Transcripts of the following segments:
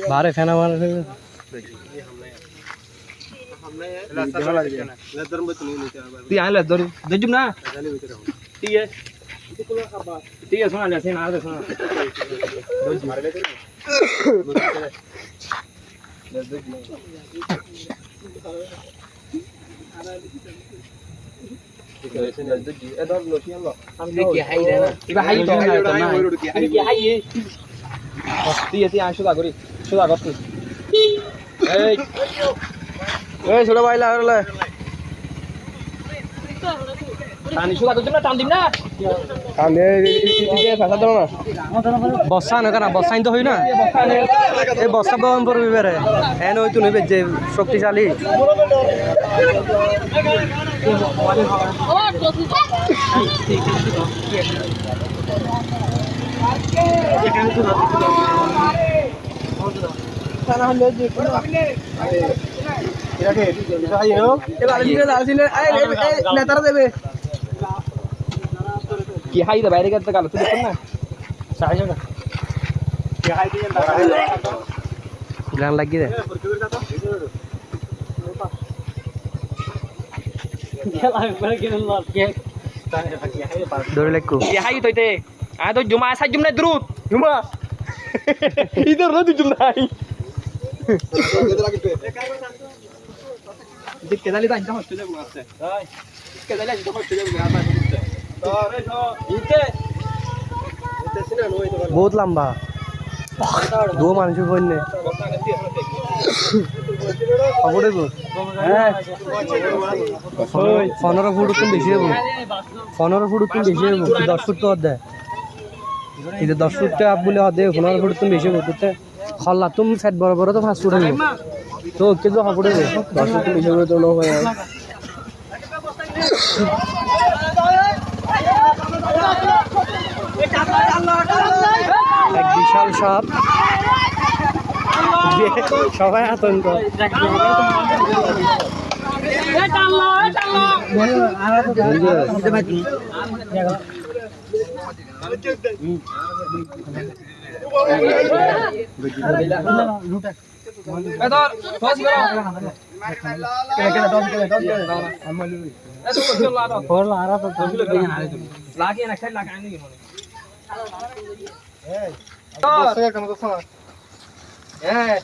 बारे फैना मार ती आले दर दजुम ना ती है सुना ले से ना दे सुना ছোট ভাই বস্তা না বস্তাইন তো হই না এই বস্তা বহন করবি বেড়ে এন ওই তো নেবে যে শক্তিশালী নেতারা দেবে কি হাই দে বাইরে গেছে গাল তুই দেখুন না সাহায্য না কি হাই দিয়ে গান লাগিয়ে দে দৌড়ে লাগু কি হাই তোইতে আ তো জুমা সাই জুমনা দ্রুত জুমা ইধর না তুই জুমনাই দেখ কেদালি দাই না হচ্ছে যাবো আছে এই কেদালি আজ তো হচ্ছে যাবো আবার बहुत लंबा दो मानुष बन्ने 15 ফুট উত্তম বেশি হবো 15 ফুট উত্তম বেশি হবো 10 ফুট তো অর্ধে এটা 10 ফুটটা আপ বলে অর্ধে 15 ফুট উত্তম বেশি হবো তো খল্লা তুমি ফ্যাট বড় বড় তো 5 ফুট হবো তো কে তো হবড়ে 10 ফুট বেশি হবো তো নো হয় এক বিশাল সাপ সবাই আতঙ্ক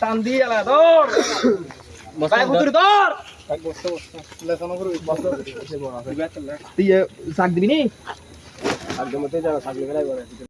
টান দিয়ে দর মশাই ফুতুর দর তুই শাক দিবি নি